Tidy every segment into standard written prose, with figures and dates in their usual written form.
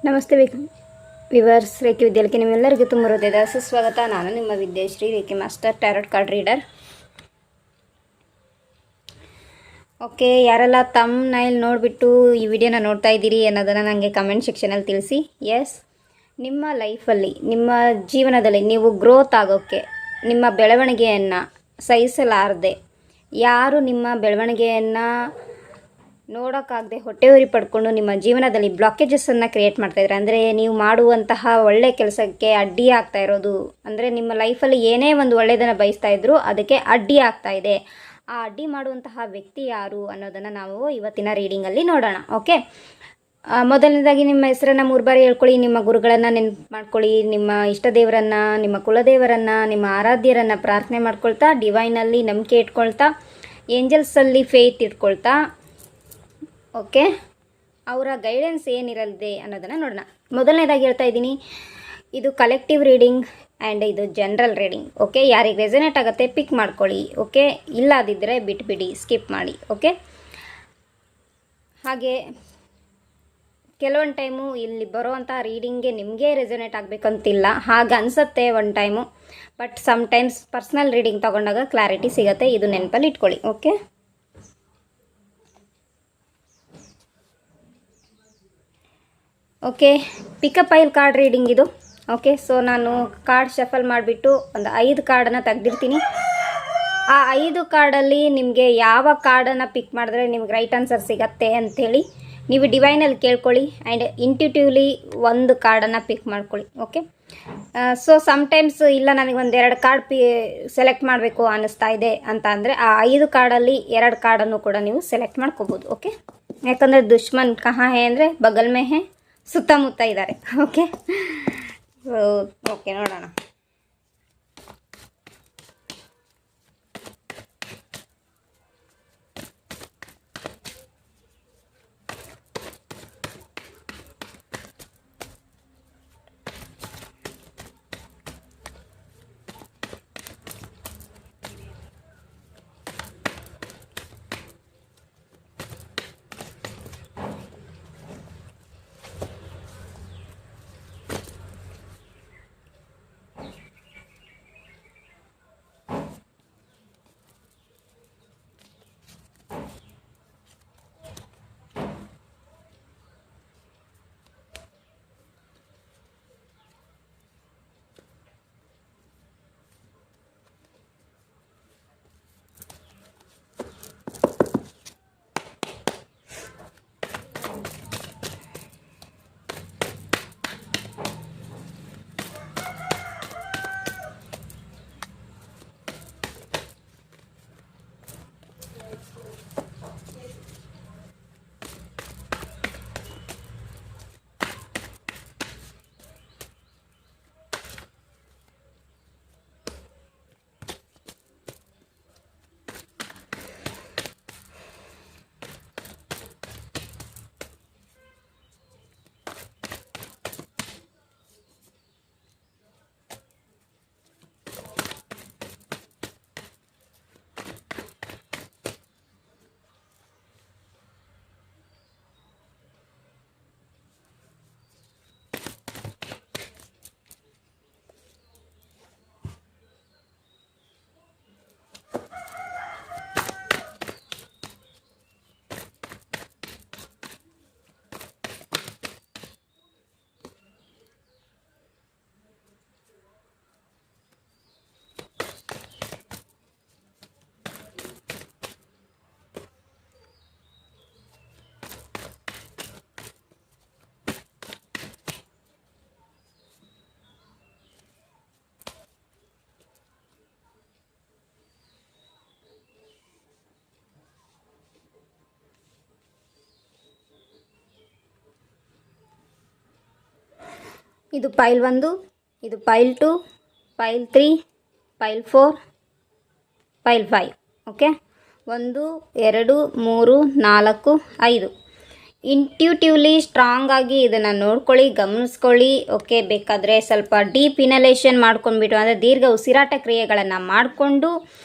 ನಮಸ್ತೆ ವಿವರ್ಸ್, ರೇಖೆ ವಿದ್ಯಾಲಯಕ್ಕೆ ನಿಮ್ಮೆಲ್ಲರಿಗೂ ತುಂಬ ಹೃದಯದ ಸುಸ್ವಾಗತ. ನಾನು ನಿಮ್ಮ ವಿದ್ಯಾಶ್ರೀ, ರೇಖೆ master, tarot card reader. Okay, ಯಾರೆಲ್ಲ ಥಂಬ್ನೈಲ್ ನೋಡಿಬಿಟ್ಟು ಈ ವಿಡಿಯೋನ ನೋಡ್ತಾ ಇದ್ದೀರಿ ಅನ್ನೋದನ್ನು ನನಗೆ ಕಮೆಂಟ್ ಸೆಕ್ಷನಲ್ಲಿ ತಿಳಿಸಿ. ಎಸ್, ನಿಮ್ಮ ಲೈಫಲ್ಲಿ, ನಿಮ್ಮ ಜೀವನದಲ್ಲಿ ನೀವು ಗ್ರೋತ್ ಆಗೋಕ್ಕೆ, ನಿಮ್ಮ ಬೆಳವಣಿಗೆಯನ್ನು ಸಹಿಸಲಾರದೆ ಯಾರು ನಿಮ್ಮ ಬೆಳವಣಿಗೆಯನ್ನು ನೋಡೋಕ್ಕಾಗದೆ ಹೊಟ್ಟೆಯುರಿ ಪಡ್ಕೊಂಡು ನಿಮ್ಮ ಜೀವನದಲ್ಲಿ ಬ್ಲಾಕೇಜಸನ್ನು ಕ್ರಿಯೇಟ್ ಮಾಡ್ತಾಯಿದ್ರೆ, ಅಂದರೆ ನೀವು ಮಾಡುವಂತಹ ಒಳ್ಳೆಯ ಕೆಲಸಕ್ಕೆ ಅಡ್ಡಿ ಆಗ್ತಾ ಇರೋದು, ಅಂದರೆ ನಿಮ್ಮ ಲೈಫಲ್ಲಿ ಏನೇ ಒಂದು ಒಳ್ಳೆಯದನ್ನು ಬಯಸ್ತಾ ಇದ್ದರೂ ಅದಕ್ಕೆ ಅಡ್ಡಿ ಆಗ್ತಾ ಇದೆ. ಆ ಅಡ್ಡಿ ಮಾಡುವಂತಹ ವ್ಯಕ್ತಿ ಯಾರು ಅನ್ನೋದನ್ನು ನಾವು ಇವತ್ತಿನ ರೀಡಿಂಗಲ್ಲಿ ನೋಡೋಣ. ಓಕೆ, ಮೊದಲನೇದಾಗಿ ನಿಮ್ಮ ಹೆಸರನ್ನು 3 ಬಾರಿ ಹೇಳ್ಕೊಳ್ಳಿ. ನಿಮ್ಮ ಗುರುಗಳನ್ನು ನೆನಪು ಮಾಡ್ಕೊಳ್ಳಿ. ನಿಮ್ಮ ಇಷ್ಟ ದೇವರನ್ನು, ನಿಮ್ಮ ಕುಲದೇವರನ್ನು, ನಿಮ್ಮ ಆರಾಧ್ಯರನ್ನು ಪ್ರಾರ್ಥನೆ ಮಾಡ್ಕೊಳ್ತಾ, ಡಿವೈನಲ್ಲಿ ನಂಬಿಕೆ ಇಟ್ಕೊಳ್ತಾ, ಏಂಜಲ್ಸಲ್ಲಿ ಫೇತ್ ಇಟ್ಕೊಳ್ತಾ, ಓಕೆ, ಅವರ ಗೈಡೆನ್ಸ್ ಏನಿರಲಿದೆ ಅನ್ನೋದನ್ನು ನೋಡೋಣ. ಮೊದಲನೇದಾಗಿ ಹೇಳ್ತಾ ಇದ್ದೀನಿ, ಇದು ಕಲೆಕ್ಟಿವ್ ರೀಡಿಂಗ್ ಆ್ಯಂಡ್ ಇದು ಜನರಲ್ ರೀಡಿಂಗ್. ಓಕೆ, ಯಾರಿಗೆ ರೆಸನೇಟ್ ಆಗುತ್ತೆ ಪಿಕ್ ಮಾಡ್ಕೊಳ್ಳಿ. ಓಕೆ, ಇಲ್ಲದಿದ್ದರೆ ಬಿಟ್ಬಿಡಿ, ಸ್ಕಿಪ್ ಮಾಡಿ. ಓಕೆ, ಹಾಗೆ ಕೆಲವೊಂದು ಟೈಮು ಇಲ್ಲಿ ಬರೋವಂಥ ರೀಡಿಂಗ್ಗೆ ನಿಮಗೆ ರೆಸನೇಟ್ ಆಗಬೇಕಂತಿಲ್ಲ, ಹಾಗೆ ಅನಿಸುತ್ತೆ ಒಂದು time. But sometimes personal reading ತೊಗೊಂಡಾಗ ಕ್ಲಾರಿಟಿ ಸಿಗುತ್ತೆ, ಇದು ನೆನಪಲ್ಲಿ ಇಟ್ಕೊಳ್ಳಿ. Okay, okay, pickup I'll card reading ಇದು. ಓಕೆ, ಸೊ ನಾನು ಕಾರ್ಡ್ ಶಫಲ್ ಮಾಡಿಬಿಟ್ಟು ಒಂದು 5 ಕಾರ್ಡನ್ನು ತೆಗೆದಿರ್ತೀನಿ. ಆ 5 ಕಾರ್ಡಲ್ಲಿ ನಿಮಗೆ ಯಾವ ಕಾರ್ಡನ್ನು ಪಿಕ್ ಮಾಡಿದ್ರೆ ನಿಮ್ಗೆ ರೈಟ್ ಆನ್ಸರ್ ಸಿಗತ್ತೆ ಅಂಥೇಳಿ ನೀವು ಡಿವೈನಲ್ಲಿ ಕೇಳ್ಕೊಳ್ಳಿ. ಆ್ಯಂಡ್ ಇಂಟ್ಯೂಟಿವ್ಲಿ ಒಂದು ಕಾರ್ಡನ್ನು ಪಿಕ್ ಮಾಡ್ಕೊಳ್ಳಿ. ಓಕೆ, ಸೊ ಸಮ್ಟೈಮ್ಸ್ ಇಲ್ಲ ನನಗೆ 1-2 ಕಾರ್ಡ್ ಸೆಲೆಕ್ಟ್ ಮಾಡಬೇಕು ಅನ್ನಿಸ್ತಾ ಇದೆ ಅಂತ ಅಂದರೆ ಆ 5 ಕಾರ್ಡಲ್ಲಿ 2 ಕಾರ್ಡನ್ನು ಕೂಡ ನೀವು ಸೆಲೆಕ್ಟ್ ಮಾಡ್ಕೋಬೋದು. ಓಕೆ, ಯಾಕಂದರೆ ದುಶ್ಮನ್ ಕಹಾ ಹೇ ಅಂದರೆ ಬಗಲ್ ಮೇ ಹೇ, ಸುತ್ತಮುತ್ತ ಇದ್ದಾರೆ. ಓಕೆ, ಓಕೆ ನೋಡೋಣ. ಇದು ಪೈಲ್ 1, ಇದು ಪೈಲ್ 2, ಪೈಲ್ 3, ಪೈಲ್ 4, ಪೈಲ್ 5. ಓಕೆ, 1 2 3 4 5. ಇಂಟ್ಯೂಟಿವ್ಲಿ ಸ್ಟ್ರಾಂಗ್ ಆಗಿ ಇದನ್ನು ನೋಡ್ಕೊಳ್ಳಿ, ಗಮನಿಸ್ಕೊಳ್ಳಿ. ಓಕೆ, ಬೇಕಾದರೆ ಸ್ವಲ್ಪ ಡೀಪ್ ಇನಲೇಷನ್ ಮಾಡ್ಕೊಂಡ್ಬಿಟ್ಟು, ಅಂದರೆ ದೀರ್ಘ ಉಸಿರಾಟ ಕ್ರಿಯೆಗಳನ್ನು ಮಾಡಿಕೊಂಡು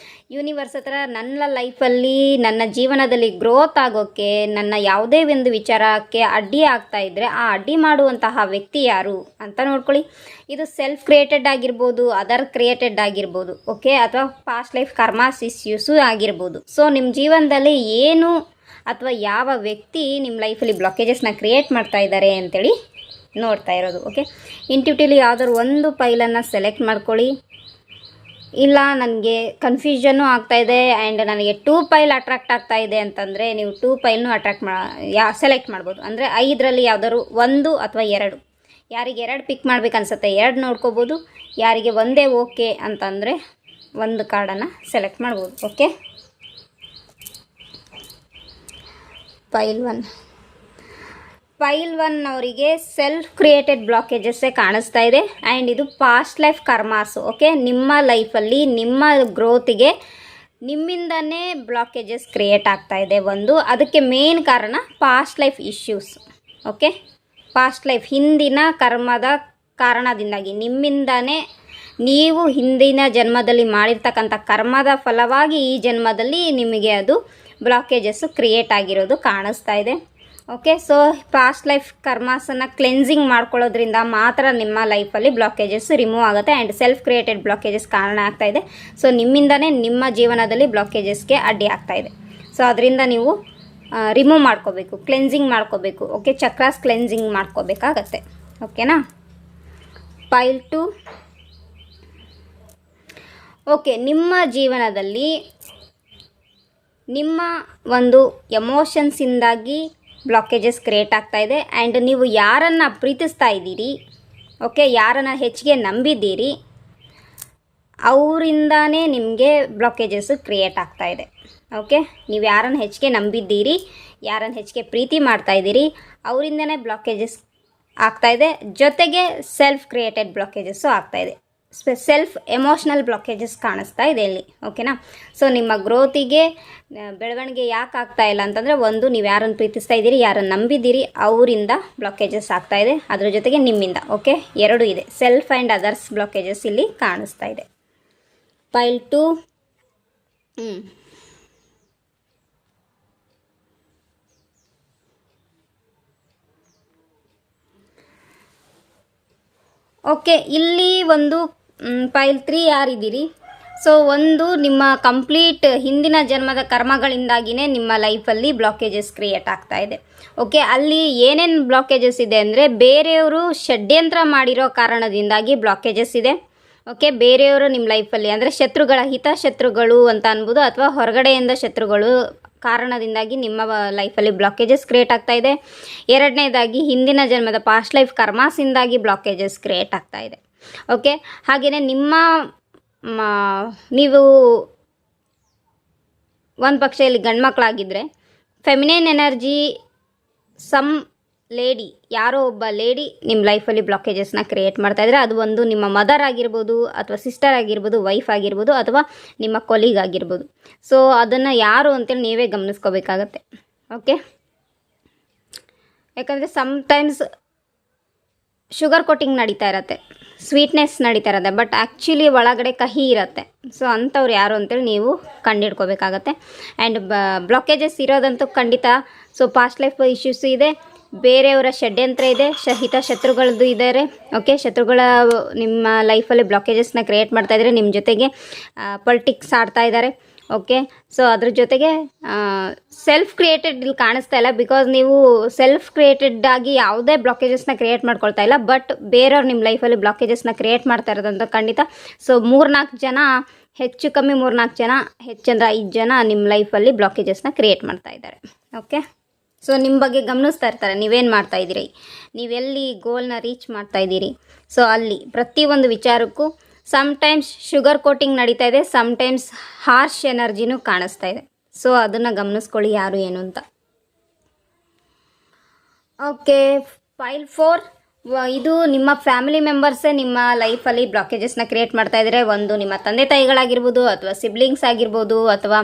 ಯೂನಿವರ್ಸ್ ಹತ್ರ ನನ್ನ ಲೈಫಲ್ಲಿ ನನ್ನ ಜೀವನದಲ್ಲಿ ಗ್ರೋತ್ ಆಗೋಕ್ಕೆ ನನ್ನ ಯಾವುದೇ ಒಂದು ವಿಚಾರಕ್ಕೆ ಅಡ್ಡಿ ಆಗ್ತಾ ಇದ್ದರೆ ಆ ಅಡ್ಡಿ ಮಾಡುವಂತಹ ವ್ಯಕ್ತಿ ಯಾರು ಅಂತ ನೋಡ್ಕೊಳ್ಳಿ. ಇದು ಸೆಲ್ಫ್ ಕ್ರಿಯೇಟೆಡ್ ಆಗಿರ್ಬೋದು, ಅದರ್ ಕ್ರಿಯೇಟೆಡ್ ಆಗಿರ್ಬೋದು, ಓಕೆ, ಅಥವಾ ಪಾಸ್ಟ್ ಲೈಫ್ ಕರ್ಮಾಸ್ ಇಶ್ಯೂಸು ಆಗಿರ್ಬೋದು. ಸೊ ನಿಮ್ಮ ಜೀವನದಲ್ಲಿ ಏನು ಅಥವಾ ಯಾವ ವ್ಯಕ್ತಿ ನಿಮ್ಮ ಲೈಫಲ್ಲಿ ಬ್ಲಾಕೇಜಸ್ನ ಕ್ರಿಯೇಟ್ ಮಾಡ್ತಾ ಇದ್ದಾರೆ ಅಂತೇಳಿ ನೋಡ್ತಾ ಇರೋದು. ಓಕೆ, ಇಂಟ್ಯೂಟಿವ್ಲಿ ಯಾವ್ದಾದ್ರು ಒಂದು ಫೈಲನ್ನು ಸೆಲೆಕ್ಟ್ ಮಾಡ್ಕೊಳ್ಳಿ. ಇಲ್ಲ ನನಗೆ ಕನ್ಫ್ಯೂಷನ್ನು ಆಗ್ತಾಯಿದೆ ಆ್ಯಂಡ್ ನನಗೆ 2 ಫೈಲ್ ಅಟ್ರಾಕ್ಟ್ ಆಗ್ತಾ ಇದೆ ಅಂತಂದರೆ ನೀವು 2 ಫೈಲ್ನು ಸೆಲೆಕ್ಟ್ ಮಾಡ್ಬೋದು. ಅಂದರೆ 5ರಲ್ಲಿ ಯಾವ್ದಾದ್ರು 1 ಅಥವಾ 2, ಯಾರಿಗೆ 2 ಪಿಕ್ ಮಾಡ್ಬೇಕು ಅನ್ಸುತ್ತೆ 2 ನೋಡ್ಕೋಬೋದು. ಯಾರಿಗೆ ಒಂದೇ ಓಕೆ ಅಂತಂದರೆ 1 ಕಾರ್ಡನ್ನು ಸೆಲೆಕ್ಟ್ ಮಾಡ್ಬೋದು. ಓಕೆ, ಫೈಲ್ 1 ಅವರಿಗೆ ಸೆಲ್ಫ್ ಕ್ರಿಯೇಟೆಡ್ ಬ್ಲಾಕೇಜಸ್ಸೇ ಕಾಣಿಸ್ತಾ ಇದೆ ಆ್ಯಂಡ್ ಇದು ಪಾಸ್ಟ್ ಲೈಫ್ ಕರ್ಮಾಸು. ಓಕೆ, ನಿಮ್ಮ ಲೈಫಲ್ಲಿ ನಿಮ್ಮ ಗ್ರೋತಿಗೆ ನಿಮ್ಮಿಂದನೇ ಬ್ಲಾಕೇಜಸ್ ಕ್ರಿಯೇಟ್ ಆಗ್ತಾ ಇದೆ. ಅದಕ್ಕೆ ಮೇನ್ ಕಾರಣ past life issues. Okay, past life ಹಿಂದಿನ ಕರ್ಮದ ಕಾರಣದಿಂದಾಗಿ ನಿಮ್ಮಿಂದನೇ ನೀವು ಹಿಂದಿನ ಜನ್ಮದಲ್ಲಿ ಮಾಡಿರ್ತಕ್ಕಂಥ ಕರ್ಮದ ಫಲವಾಗಿ ಈ ಜನ್ಮದಲ್ಲಿ ನಿಮಗೆ ಅದು ಬ್ಲಾಕೇಜಸ್ಸು ಕ್ರಿಯೇಟ್ ಆಗಿರೋದು ಕಾಣಿಸ್ತಾ ಇದೆ. ಓಕೆ, ಸೊ ಪಾಸ್ಟ್ ಲೈಫ್ ಕರ್ಮಾಸನ್ನು ಕ್ಲೆನ್ಸಿಂಗ್ ಮಾಡ್ಕೊಳ್ಳೋದ್ರಿಂದ ಮಾತ್ರ ನಿಮ್ಮ ಲೈಫಲ್ಲಿ ಬ್ಲಾಕೇಜಸ್ ರಿಮೂವ್ ಆಗುತ್ತೆ ಆ್ಯಂಡ್ ಸೆಲ್ಫ್ ಕ್ರಿಯೇಟೆಡ್ ಬ್ಲಾಕೇಜಸ್ ಕಾರಣ ಆಗ್ತಾ ಇದೆ. ಸೊ ನಿಮ್ಮಿಂದನೇ ನಿಮ್ಮ ಜೀವನದಲ್ಲಿ ಬ್ಲಾಕೇಜಸ್ಗೆ ಅಡ್ಡಿ ಆಗ್ತಾ ಇದೆ. ಸೊ ಅದರಿಂದ ನೀವು ರಿಮೂವ್ ಮಾಡ್ಕೋಬೇಕು, ಕ್ಲೆನ್ಸಿಂಗ್ ಮಾಡ್ಕೋಬೇಕು. ಓಕೆ, ಚಕ್ರಾಸ್ ಕ್ಲೆನ್ಸಿಂಗ್ ಮಾಡ್ಕೋಬೇಕಾಗತ್ತೆ. ಓಕೆನಾ. ಫೈಲ್ 2. ಓಕೆ, ನಿಮ್ಮ ಜೀವನದಲ್ಲಿ ನಿಮ್ಮ ಒಂದು ಎಮೋಷನ್ಸಿಂದಾಗಿ ಬ್ಲಾಕೇಜಸ್ ಕ್ರಿಯೇಟ್ ಆಗ್ತಾ ಇದೆ ಆ್ಯಂಡ್ ನೀವು ಯಾರನ್ನು ಪ್ರೀತಿಸ್ತಾ ಇದ್ದೀರಿ, ಓಕೆ, ಯಾರನ್ನು ಹೆಚ್ಚಿಗೆ ನಂಬಿದ್ದೀರಿ, ಅವರಿಂದಾನೇ ನಿಮಗೆ ಬ್ಲಾಕೇಜಸ್ಸು ಕ್ರಿಯೇಟ್ ಆಗ್ತಾ ಇದೆ. ಓಕೆ, ನೀವು ಯಾರನ್ನು ಹೆಚ್ಚಿಗೆ ನಂಬಿದ್ದೀರಿ, ಯಾರನ್ನು ಹೆಚ್ಚಿಗೆ ಪ್ರೀತಿ ಮಾಡ್ತಾ ಇದ್ದೀರಿ, ಅವರಿಂದನೇ ಬ್ಲಾಕೇಜಸ್ ಆಗ್ತಾಯಿದೆ. ಜೊತೆಗೆ ಸೆಲ್ಫ್ ಕ್ರಿಯೇಟೆಡ್ ಬ್ಲಾಕೇಜಸ್ಸು ಆಗ್ತಾಯಿದೆ. ಸೆಲ್ಫ್ ಎಮೋಷ್ನಲ್ ಬ್ಲಾಕೇಜಸ್ ಕಾಣಿಸ್ತಾ ಇದೆ ಇಲ್ಲಿ. ಓಕೆನಾ. ಸೊ ನಿಮ್ಮ ಗ್ರೋತಿಗೆ ಬೆಳವಣಿಗೆ ಯಾಕೆ ಆಗ್ತಾ ಇಲ್ಲ ಅಂತಂದರೆ, ಒಂದು, ನೀವು ಯಾರನ್ನು ಪ್ರೀತಿಸ್ತಾ ಇದ್ದೀರಿ, ಯಾರನ್ನು ನಂಬಿದ್ದೀರಿ, ಅವರಿಂದ ಬ್ಲಾಕೇಜಸ್ ಆಗ್ತಾ ಇದೆ. ಅದ್ರ ಜೊತೆಗೆ ನಿಮ್ಮಿಂದ. ಓಕೆ, 2 ಇದೆ. ಸೆಲ್ಫ್ ಆ್ಯಂಡ್ ಅದರ್ಸ್ ಬ್ಲಾಕೇಜಸ್ ಇಲ್ಲಿ ಕಾಣಿಸ್ತಾ ಇದೆ. ಫೈಲ್ 2. ಓಕೆ, ಇಲ್ಲಿ ಒಂದು ಫೈಲ್ 3 ಯಾರಿದ್ದೀರಿ, ಸೊ ಒಂದು ನಿಮ್ಮ ಕಂಪ್ಲೀಟ್ ಹಿಂದಿನ ಜನ್ಮದ ಕರ್ಮಗಳಿಂದಾಗಿಯೇ ನಿಮ್ಮ ಲೈಫಲ್ಲಿ ಬ್ಲಾಕೇಜಸ್ ಕ್ರಿಯೇಟ್ ಆಗ್ತಾ ಇದೆ. ಓಕೆ, ಅಲ್ಲಿ ಏನೇನು ಬ್ಲಾಕೇಜಸ್ ಇದೆ ಅಂದರೆ, ಬೇರೆಯವರು ಷಡ್ಯಂತ್ರ ಮಾಡಿರೋ ಕಾರಣದಿಂದಾಗಿ ಬ್ಲಾಕೇಜಸ್ ಇದೆ. ಓಕೆ, ಬೇರೆಯವರು ನಿಮ್ಮ ಲೈಫಲ್ಲಿ ಅಂದರೆ ಶತ್ರುಗಳ ಹಿತಶತ್ರುಗಳು ಅಂತ ಅನ್ಬೋದು, ಅಥವಾ ಹೊರಗಡೆಯಿಂದ ಶತ್ರುಗಳು ಕಾರಣದಿಂದಾಗಿ ನಿಮ್ಮ ಲೈಫಲ್ಲಿ ಬ್ಲಾಕೇಜಸ್ ಕ್ರಿಯೇಟ್ ಆಗ್ತಾ ಇದೆ. 2ನೇದಾಗಿ ಹಿಂದಿನ ಜನ್ಮದ ಪಾಸ್ಟ್ ಲೈಫ್ ಕರ್ಮಾಸಿಂದಾಗಿ ಬ್ಲಾಕೇಜಸ್ ಕ್ರಿಯೇಟ್ ಆಗ್ತಾ ಇದೆ. ಓಕೆ, ಹಾಗೆಯೇ ನೀವು ಒಂದು ಪಕ್ಷ ಇಲ್ಲಿ ಗಂಡು ಮಕ್ಕಳಾಗಿದ್ದರೆ ಫೆಮಿನೇನ್ ಎನರ್ಜಿ ಲೇಡಿ, ಯಾರೋ ಒಬ್ಬ ಲೇಡಿ ನಿಮ್ಮ ಲೈಫಲ್ಲಿ ಬ್ಲಾಕೇಜಸ್ನ ಕ್ರಿಯೇಟ್ ಮಾಡ್ತಾಯಿದ್ರೆ, ಅದು ಒಂದು ನಿಮ್ಮ ಮದರ್ ಆಗಿರ್ಬೋದು, ಅಥವಾ ಸಿಸ್ಟರ್ ಆಗಿರ್ಬೋದು, ವೈಫ್ ಆಗಿರ್ಬೋದು, ಅಥವಾ ನಿಮ್ಮ ಕೊಲೀಗ್ ಆಗಿರ್ಬೋದು. ಸೊ ಅದನ್ನು ಯಾರು ಅಂತೇಳಿ ನೀವೇ ಗಮನಿಸ್ಕೋಬೇಕಾಗತ್ತೆ. ಓಕೆ, ಯಾಕಂದರೆ ಸಮ್ಟೈಮ್ಸ್ ಶುಗರ್ ಕೋಟಿಂಗ್ ನಡೀತಾ ಇರತ್ತೆ, ಸ್ವೀಟ್ನೆಸ್ ನಡೀತಾ ಇರತ್ತೆ, ಬಟ್ ಆ್ಯಕ್ಚುಲಿ ಒಳಗಡೆ ಕಹಿ ಇರುತ್ತೆ. ಸೊ ಅಂಥವ್ರು ಯಾರು ಅಂತೇಳಿ ನೀವು ಕಂಡುಹಿಡ್ಕೋಬೇಕಾಗತ್ತೆ. ಆ್ಯಂಡ್ ಬ್ಲಾಕೇಜಸ್ ಇರೋದಂತೂ ಖಂಡಿತ. ಸೊ ಪಾಸ್ಟ್ ಲೈಫ್ ಇಶ್ಯೂಸು ಇದೆ, ಬೇರೆಯವರ ಷಡ್ಯಂತ್ರ ಇದೆ, ಶತ್ರುಗಳದ್ದು ಇದ್ದಾರೆ. ಓಕೆ, ಶತ್ರುಗಳ ನಿಮ್ಮ ಲೈಫಲ್ಲಿ ಬ್ಲಾಕೇಜಸ್ನ ಕ್ರಿಯೇಟ್ ಮಾಡ್ತಾಯಿದ್ದಾರೆ, ನಿಮ್ಮ ಜೊತೆಗೆ ಪೊಲಿಟಿಕ್ಸ್ ಆಡ್ತಾ ಇದ್ದಾರೆ. ಓಕೆ, ಸೊ ಅದ್ರ ಜೊತೆಗೆ ಸೆಲ್ಫ್ ಕ್ರಿಯೇಟೆಡ್ ಇಲ್ಲಿ ಕಾಣಿಸ್ತಾ ಇಲ್ಲ, ಬಿಕಾಸ್ ನೀವು ಸೆಲ್ಫ್ ಕ್ರಿಯೇಟೆಡ್ ಆಗಿ ಯಾವುದೇ ಬ್ಲಾಕೇಜಸ್ನ ಕ್ರಿಯೇಟ್ ಮಾಡ್ಕೊಳ್ತಾ ಇಲ್ಲ, ಬಟ್ ಬೇರೆಯವ್ರು ನಿಮ್ಮ ಲೈಫಲ್ಲಿ ಬ್ಲಾಕೇಜಸ್ನ ಕ್ರಿಯೇಟ್ ಮಾಡ್ತಾ ಇರೋದಂತ ಖಂಡಿತ. ಸೊ 3-4 ಜನ, ಹೆಚ್ಚು ಕಮ್ಮಿ 3-4 ಜನ, ಹೆಚ್ಚಂದ್ರೆ 5 ಜನ ನಿಮ್ಮ ಲೈಫಲ್ಲಿ ಬ್ಲಾಕೇಜಸ್ನ ಕ್ರಿಯೇಟ್ ಮಾಡ್ತಾ ಇದ್ದಾರೆ. ಓಕೆ, ಸೊ ನಿಮ್ಮ ಬಗ್ಗೆ ಗಮನಿಸ್ತಾ ಇರ್ತಾರೆ, ನೀವೇನು ಮಾಡ್ತಾಯಿದ್ದೀರಿ, ನೀವೆಲ್ಲಿ ಗೋಲ್ನ ರೀಚ್ ಮಾಡ್ತಾಯಿದ್ದೀರಿ. ಸೊ ಅಲ್ಲಿ ಪ್ರತಿಯೊಂದು ವಿಚಾರಕ್ಕೂ ಸಮ್ಟೈಮ್ಸ್ ಶುಗರ್ ಕೋಟಿಂಗ್ ನಡೀತಾ ಇದೆ, ಸಮ್ಟೈಮ್ಸ್ ಹಾರ್ಶ್ ಎನರ್ಜಿನೂ ಕಾಣಿಸ್ತಾ ಇದೆ. ಸೊ ಅದನ್ನು ಗಮನಿಸ್ಕೊಳ್ಳಿ ಯಾರು ಏನು ಅಂತ. Okay, file 4. ಇದು ನಿಮ್ಮ ಫ್ಯಾಮಿಲಿ ಮೆಂಬರ್ಸೇ ನಿಮ್ಮ ಲೈಫಲ್ಲಿ ಬ್ಲಾಕೇಜಸ್ನ ಕ್ರಿಯೇಟ್ ಮಾಡ್ತಾ ಇದ್ದಾರೆ. ಒಂದು ನಿಮ್ಮ ತಂದೆ ತಾಯಿಗಳಾಗಿರ್ಬೋದು, ಅಥವಾ ಸಿಬ್ಲಿಂಗ್ಸ್ ಆಗಿರ್ಬೋದು, ಅಥವಾ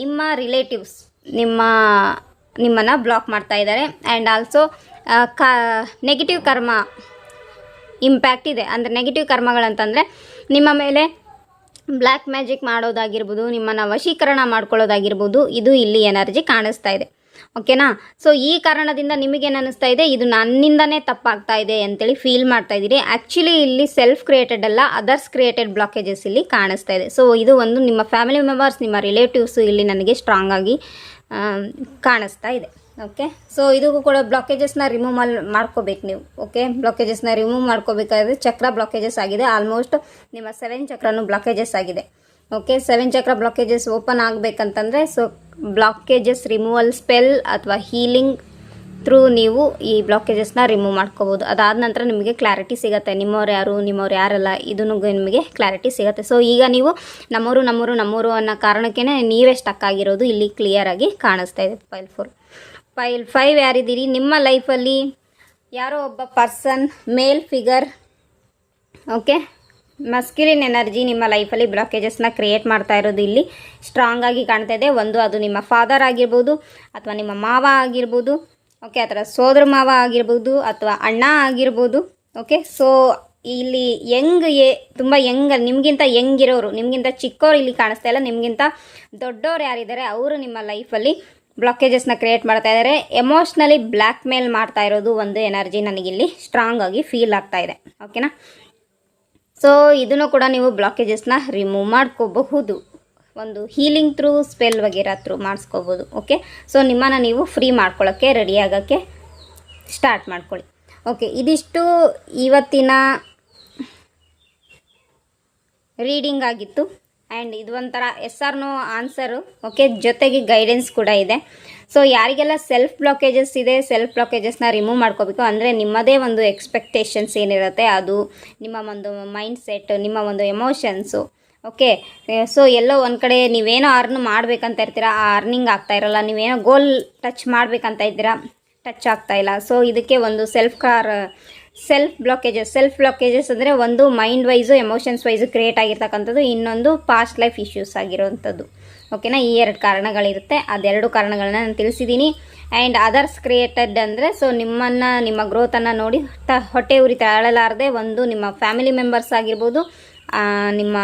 ನಿಮ್ಮ ರಿಲೇಟಿವ್ಸ್ ನಿಮ್ಮನ್ನು ಬ್ಲಾಕ್ ಮಾಡ್ತಾ ಇದ್ದಾರೆ. ಆ್ಯಂಡ್ ಆಲ್ಸೋ ನೆಗೆಟಿವ್ ಕರ್ಮ ಇಂಪ್ಯಾಕ್ಟ್ ಇದೆ. ಅಂದರೆ ನೆಗೆಟಿವ್ ಕರ್ಮಗಳಂತಂದರೆ ನಿಮ್ಮ ಮೇಲೆ ಬ್ಲ್ಯಾಕ್ ಮ್ಯಾಜಿಕ್ ಮಾಡೋದಾಗಿರ್ಬೋದು, ನಿಮ್ಮನ್ನು ವಶೀಕರಣ ಮಾಡ್ಕೊಳ್ಳೋದಾಗಿರ್ಬೋದು, ಇದು ಇಲ್ಲಿ ಎನರ್ಜಿ ಕಾಣಿಸ್ತಾ ಇದೆ. ಓಕೆನಾ? ಸೊ ಈ ಕಾರಣದಿಂದ ನಿಮಗೇನು ಅನ್ನಿಸ್ತಾ ಇದೆ, ಇದು ನನ್ನಿಂದನೇ ತಪ್ಪಾಗ್ತಾ ಇದೆ ಅಂತೇಳಿ ಫೀಲ್ ಮಾಡ್ತಾ ಇದ್ದೀರಿ. ಆ್ಯಕ್ಚುಲಿ ಇಲ್ಲಿ ಸೆಲ್ಫ್ ಕ್ರಿಯೇಟೆಡ್ ಅಲ್ಲ, ಅದರ್ಸ್ ಕ್ರಿಯೇಟೆಡ್ ಬ್ಲಾಕೇಜಸ್ ಇಲ್ಲಿ ಕಾಣಿಸ್ತಾ ಇದೆ. ಸೊ ಇದು ಒಂದು ನಿಮ್ಮ ಫ್ಯಾಮಿಲಿ ಮೆಂಬರ್ಸ್, ನಿಮ್ಮ ರಿಲೇಟಿವ್ಸು ಇಲ್ಲಿ ನನಗೆ ಸ್ಟ್ರಾಂಗ್ ಆಗಿ ಕಾಣಿಸ್ತಾ ಇದೆ. ಓಕೆ, ಸೊ ಇದಕ್ಕೂ ಕೂಡ ಬ್ಲಾಕೇಜಸ್ನ ರಿಮೂವ್ ಮಾಡ್ಕೋಬೇಕು ನೀವು. ಓಕೆ, ಬ್ಲಾಕೇಜಸ್ನ ರಿಮೂವ್ ಮಾಡ್ಕೋಬೇಕಾದ್ರೆ ಚಕ್ರ ಬ್ಲಾಕೇಜಸ್ ಆಗಿದೆ. ಆಲ್ಮೋಸ್ಟ್ ನಿಮ್ಮ 7 ಚಕ್ರನೂ ಬ್ಲಾಕೇಜಸ್ ಆಗಿದೆ. ಓಕೆ, 7 ಚಕ್ರ ಬ್ಲಾಕೇಜಸ್ ಓಪನ್ ಆಗಬೇಕಂತಂದರೆ ಸೊ ಬ್ಲಾಕೇಜಸ್ ರಿಮೂವಲ್ ಸ್ಪೆಲ್ ಅಥವಾ ಹೀಲಿಂಗ್ ಥ್ರೂ ನೀವು ಈ ಬ್ಲಾಕೇಜಸ್ನ ರಿಮೂವ್ ಮಾಡ್ಕೋಬೋದು. ಅದಾದ ನಂತರ ನಿಮಗೆ ಕ್ಲಾರಿಟಿ ಸಿಗುತ್ತೆ, ನಿಮ್ಮವ್ರು ಯಾರಲ್ಲ ಇದನ್ನು ನಿಮಗೆ ಕ್ಲಾರಿಟಿ ಸಿಗುತ್ತೆ. ಸೊ ಈಗ ನೀವು ನಮ್ಮವರು ಅನ್ನೋ ಕಾರಣಕ್ಕೇ ನೀವೇ ಸ್ಟಕ್ ಆಗಿರೋದು ಇಲ್ಲಿ ಕ್ಲಿಯರ್ ಆಗಿ ಕಾಣಿಸ್ತಾ ಇದೆ. ಫೈಲ್ 5 ಯಾರಿದ್ದೀರಿ, ನಿಮ್ಮ ಲೈಫಲ್ಲಿ ಯಾರೋ ಒಬ್ಬ ಪರ್ಸನ್, ಮೇಲ್ ಫಿಗರ್, ಓಕೆ, ಮಸ್ಕ್ಯುಲಿನ್ ಎನರ್ಜಿ ನಿಮ್ಮ ಲೈಫಲ್ಲಿ ಬ್ಲಾಕೇಜಸ್ನ ಕ್ರಿಯೇಟ್ ಮಾಡ್ತಾ ಇರೋದು ಇಲ್ಲಿ ಸ್ಟ್ರಾಂಗ್ ಆಗಿ ಕಾಣ್ತಾ ಇದೆ. ಒಂದು ಅದು ನಿಮ್ಮ ಫಾದರ್ ಆಗಿರ್ಬೋದು, ಅಥವಾ ನಿಮ್ಮ ಮಾವ ಆಗಿರ್ಬೋದು, ಓಕೆ, ಅಥವಾ ಸೋದರ ಮಾವ ಆಗಿರ್ಬೋದು, ಅಥವಾ ಅಣ್ಣ ಆಗಿರ್ಬೋದು. ಓಕೆ, ಸೊ ಇಲ್ಲಿ ತುಂಬ ನಿಮಗಿಂತ ಇರೋರು, ನಿಮಗಿಂತ ಚಿಕ್ಕವ್ರು ಇಲ್ಲಿ ಕಾಣಿಸ್ತಾ ಇಲ್ಲ, ನಿಮಗಿಂತ ದೊಡ್ಡವ್ರು ಯಾರಿದ್ದಾರೆ ಅವರು ನಿಮ್ಮ ಲೈಫಲ್ಲಿ ಬ್ಲಾಕೇಜಸ್ನ ಕ್ರಿಯೇಟ್ ಮಾಡ್ತಾ ಇದ್ದಾರೆ. ಎಮೋಷ್ನಲಿ ಬ್ಲ್ಯಾಕ್ ಮೇಲ್ ಮಾಡ್ತಾ ಇರೋದು ಒಂದು ಎನರ್ಜಿ ನನಗಿಲ್ಲಿ ಸ್ಟ್ರಾಂಗ್ ಆಗಿ ಫೀಲ್ ಆಗ್ತಾ ಇದೆ. ಓಕೆನಾ? ಸೊ ಇದನ್ನು ಕೂಡ ನೀವು ಬ್ಲಾಕೇಜಸ್ನ ರಿಮೂವ್ ಮಾಡ್ಕೋಬಹುದು, ಒಂದು ಹೀಲಿಂಗ್ ಥ್ರೂ ಸ್ಪೆಲ್ ವಗೇರಾ ಥ್ರೂ ಮಾಡಿಸ್ಕೋಬೋದು. ಓಕೆ, ಸೊ ನಿಮ್ಮನ್ನು ನೀವು ಫ್ರೀ ಮಾಡ್ಕೊಳ್ಳೋಕ್ಕೆ ರೆಡಿ ಆಗೋಕ್ಕೆ ಸ್ಟಾರ್ಟ್ ಮಾಡ್ಕೊಳ್ಳಿ. ಓಕೆ, ಇದಿಷ್ಟು ಇವತ್ತಿನ ರೀಡಿಂಗ್ ಆಗಿತ್ತು. ಆ್ಯಂಡ್ ಇದು ಒಂಥರ yes or no answer. Okay, ಜೊತೆಗೆ ಗೈಡೆನ್ಸ್ ಕೂಡ ಇದೆ. ಸೊ ಯಾರಿಗೆಲ್ಲ ಸೆಲ್ಫ್ ಬ್ಲಾಕೇಜಸ್ ಇದೆ, ಸೆಲ್ಫ್ ಬ್ಲಾಕೇಜಸ್ನ ರಿಮೂವ್ ಮಾಡ್ಕೋಬೇಕು ಅಂದರೆ ನಿಮ್ಮದೇ ಒಂದು ಎಕ್ಸ್ಪೆಕ್ಟೇಷನ್ಸ್ ಏನಿರುತ್ತೆ, ಅದು ನಿಮ್ಮ ಒಂದು ಮೈಂಡ್ ಸೆಟ್, ನಿಮ್ಮ ಒಂದು ಎಮೋಷನ್ಸು. ಓಕೆ, ಸೊ ಎಲ್ಲೋ ಒಂದು ಕಡೆ ನೀವೇನೋ ಅರ್ನ್ ಮಾಡಬೇಕಂತ ಇರ್ತೀರಾ, ಆ ಅರ್ನಿಂಗ್ ಆಗ್ತಾ ಇರಲ್ಲ, ನೀವೇನೋ ಗೋಲ್ ಟಚ್ ಮಾಡಬೇಕಂತ ಇದ್ದೀರಾ, ಟಚ್ ಆಗ್ತಾ ಇಲ್ಲ. ಸೊ ಇದಕ್ಕೆ ಒಂದು ಸೆಲ್ಫ್ ಬ್ಲಾಕೇಜಸ್ ಅಂದರೆ ಒಂದು mind wise, emotions wise create ಆಗಿರ್ತಕ್ಕಂಥದ್ದು, ಇನ್ನೊಂದು ಪಾಸ್ಟ್ ಲೈಫ್ ಇಶ್ಯೂಸ್ ಆಗಿರೋವಂಥದ್ದು. ಓಕೆನಾ? ಈ 2 ಕಾರಣಗಳಿರುತ್ತೆ. ಅದೆರಡು ಕಾರಣಗಳನ್ನ ನಾನು ತಿಳಿಸಿದ್ದೀನಿ. ಆ್ಯಂಡ್ ಅದರ್ಸ್ ಕ್ರಿಯೇಟೆಡ್ ಅಂದರೆ ಸೊ ನಿಮ್ಮ ಗ್ರೋತನ್ನು ನೋಡಿ ಹೊಟ್ಟೆ ಉರಿ ತಾಳಲಾರದೆ ಒಂದು ನಿಮ್ಮ ಫ್ಯಾಮಿಲಿ ಮೆಂಬರ್ಸ್ ಆಗಿರ್ಬೋದು, ನಿಮ್ಮ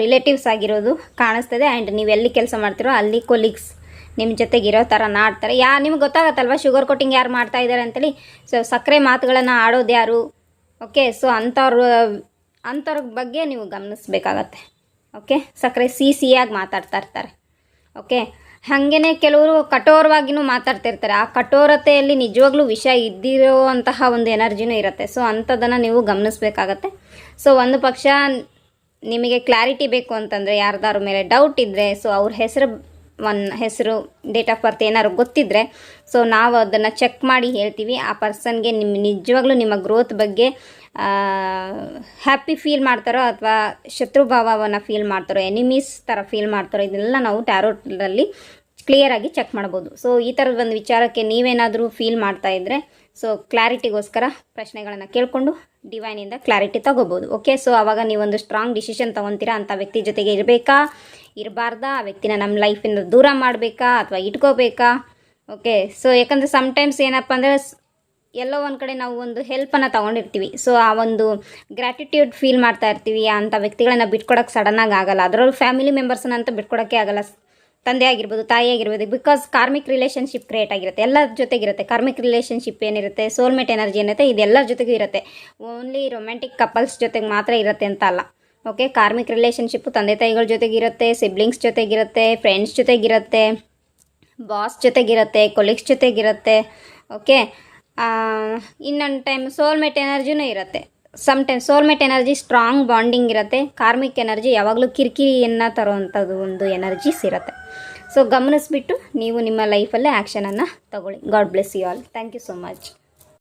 ರಿಲೇಟಿವ್ಸ್ ಆಗಿರೋದು ಕಾಣಿಸ್ತದೆ. ಆ್ಯಂಡ್ ನೀವು ಎಲ್ಲಿ ಕೆಲಸ ಮಾಡ್ತಿರೋ ಅಲ್ಲಿ ಕೊಲೀಗ್ಸ್ ನಿಮ್ಮ ಜೊತೆಗೆ ಇರೋ ಥರ ನಾಡ್ತಾರೆ. ನಿಮ್ಗೆ ಗೊತ್ತಾಗತ್ತಲ್ವ ಶುಗರ್ ಕೋಟಿಂಗ್ ಯಾರು ಮಾಡ್ತಾ ಇದ್ದಾರೆ ಅಂತೇಳಿ. ಸೊ ಸಕ್ಕರೆ ಮಾತುಗಳನ್ನು ಆಡೋದು ಯಾರು? ಓಕೆ, ಸೊ ಅಂಥವ್ರ ಬಗ್ಗೆ ನೀವು ಗಮನಿಸಬೇಕಾಗತ್ತೆ. ಓಕೆ, ಸಕ್ಕರೆ ಸಿಹಿಯಾಗಿ ಮಾತಾಡ್ತಾ ಇರ್ತಾರೆ. ಓಕೆ, ಹಾಗೇ ಕೆಲವರು ಕಠೋರವಾಗಿಯೂ ಮಾತಾಡ್ತಿರ್ತಾರೆ. ಆ ಕಠೋರತೆಯಲ್ಲಿ ನಿಜವಾಗ್ಲೂ ವಿಷಯ ಇದ್ದಿರೋವಂತಹ ಒಂದು ಎನರ್ಜಿನೂ ಇರುತ್ತೆ. ಸೊ ಅಂಥದ್ದನ್ನು ನೀವು ಗಮನಿಸಬೇಕಾಗತ್ತೆ. ಸೊ ಒಂದು ಪಕ್ಷ ನಿಮಗೆ ಕ್ಲಾರಿಟಿ ಬೇಕು ಅಂತಂದರೆ, ಯಾರ್ದಾರ ಮೇಲೆ ಡೌಟ್ ಇದ್ದರೆ, ಸೊ ಅವ್ರ ಹೆಸರು ಡೇಟ್ ಆಫ್ ಬರ್ತ್ ಏನಾದ್ರು ಗೊತ್ತಿದ್ದರೆ ಸೊ ನಾವು ಅದನ್ನು ಚೆಕ್ ಮಾಡಿ ಹೇಳ್ತೀವಿ. ಆ ಪರ್ಸನ್ಗೆ ನಿಜವಾಗ್ಲೂ ನಿಮ್ಮ ಗ್ರೋತ್ ಬಗ್ಗೆ ಹ್ಯಾಪಿ ಫೀಲ್ ಮಾಡ್ತಾರೋ ಅಥವಾ ಶತ್ರುಭಾವವನ್ನು ಫೀಲ್ ಮಾಡ್ತಾರೋ, ಎನಿಮೀಸ್ ಥರ ಫೀಲ್ ಮಾಡ್ತಾರೋ, ಇದೆಲ್ಲ ನಾವು ಟ್ಯಾರೋಟಲ್ಲಿ ಕ್ಲಿಯರಾಗಿ ಚೆಕ್ ಮಾಡ್ಬೋದು. ಸೊ ಈ ಥರದ ಒಂದು ವಿಚಾರಕ್ಕೆ ನೀವೇನಾದರೂ ಫೀಲ್ ಮಾಡ್ತಾ ಇದ್ದರೆ ಸೊ ಕ್ಲಾರಿಟಿಗೋಸ್ಕರ ಪ್ರಶ್ನೆಗಳನ್ನು ಕೇಳಿಕೊಂಡು ಡಿವೈನಿಂದ ಕ್ಲಾರಿಟಿ ತೊಗೋಬೋದು. ಓಕೆ, ಸೊ ಆವಾಗ ನೀವೊಂದು ಸ್ಟ್ರಾಂಗ್ ಡಿಸಿಷನ್ ತೊಗೊತೀರಾ. ಅಂಥ ವ್ಯಕ್ತಿ ಜೊತೆಗೆ ಇರಬಾರ್ದಾ, ಆ ವ್ಯಕ್ತಿನ ನಮ್ಮ ಲೈಫಿಂದ ದೂರ ಮಾಡಬೇಕಾ ಅಥವಾ ಇಟ್ಕೋಬೇಕಾ? ಓಕೆ, ಸೊ ಯಾಕಂದರೆ ಸಮ್ಟೈಮ್ಸ್ ಏನಪ್ಪ ಅಂದರೆ ಎಲ್ಲೋ ಒಂದು ಕಡೆ ನಾವು ಒಂದು ಹೆಲ್ಪನ್ನು ತೊಗೊಂಡಿರ್ತೀವಿ. ಸೊ ಆ ಒಂದು ಗ್ರ್ಯಾಟಿಟ್ಯೂಡ್ ಫೀಲ್ ಮಾಡ್ತಾ ಇರ್ತೀವಿ. ಅಂಥ ವ್ಯಕ್ತಿಗಳನ್ನ ಬಿಟ್ಕೊಡೋಕ್ಕೆ ಸಡನ್ನಾಗಿ ಆಗಲ್ಲ. ಅದರಲ್ಲೂ ಫ್ಯಾಮಿಲಿ ಮೆಂಬರ್ಸನ್ನಂತೂ ಬಿಟ್ಕೊಡೋಕ್ಕೆ ಆಗಲ್ಲ. ತಂದೆ ಆಗಿರ್ಬೋದು, ತಾಯಿ ಆಗಿರ್ಬೋದು, ಬಿಕಾಸ್ ಕಾರ್ಮಿಕ್ ರಿಲೇಷನ್ಶಿಪ್ ಕ್ರಿಯೇಟ್ ಆಗಿರುತ್ತೆ, ಎಲ್ಲರ ಜೊತೆಗಿರುತ್ತೆ. ಕಾರ್ಮಿಕ್ ರಿಲೇಷನ್ಶಿಪ್ ಏನಿರುತ್ತೆ, ಸೋಲ್ಮೇಟ್ ಎನರ್ಜಿ ಏನಿರುತ್ತೆ, ಇದೆಲ್ಲರ ಜೊತೆಗೂ ಇರುತ್ತೆ. ಓನ್ಲಿ ರೊಮ್ಯಾಂಟಿಕ್ ಕಪಲ್ಸ್ ಜೊತೆಗೆ ಮಾತ್ರ ಇರುತ್ತೆ ಅಂತ ಅಲ್ಲ. ಓಕೆ, ಕಾರ್ಮಿಕ್ ರಿಲೇಷನ್ಶಿಪ್ಪು ತಂದೆ ತಾಯಿಗಳ ಜೊತೆಗಿರುತ್ತೆ, ಸಿಬ್ಲಿಂಗ್ಸ್ ಜೊತೆಗಿರುತ್ತೆ, ಫ್ರೆಂಡ್ಸ್ ಜೊತೆಗಿರುತ್ತೆ, ಬಾಸ್ ಜೊತೆಗಿರುತ್ತೆ, ಕೊಲೀಗ್ಸ್ ಜೊತೆಗಿರುತ್ತೆ. ಓಕೆ, ಇನ್ನೊಂದು ಟೈಮ್ ಸೋಲ್ಮೇಟ್ ಎನರ್ಜಿನೂ ಇರುತ್ತೆ. Sometime soulmate energy strong bonding ಇರುತ್ತೆ. ಕಾರ್ಮಿಕ್ ಎನರ್ಜಿ ಯಾವಾಗಲೂ ಕಿರಿಕಿರಿಯನ್ನು ತರುವಂಥದ್ದು ಒಂದು ಎನರ್ಜೀಸ್ ಇರುತ್ತೆ. ಸೊ ಗಮನಿಸ್ಬಿಟ್ಟು ನೀವು ನಿಮ್ಮ ಲೈಫಲ್ಲೇ ಆ್ಯಕ್ಷನನ್ನು ತಗೊಳ್ಳಿ. God bless you all. Thank you so much.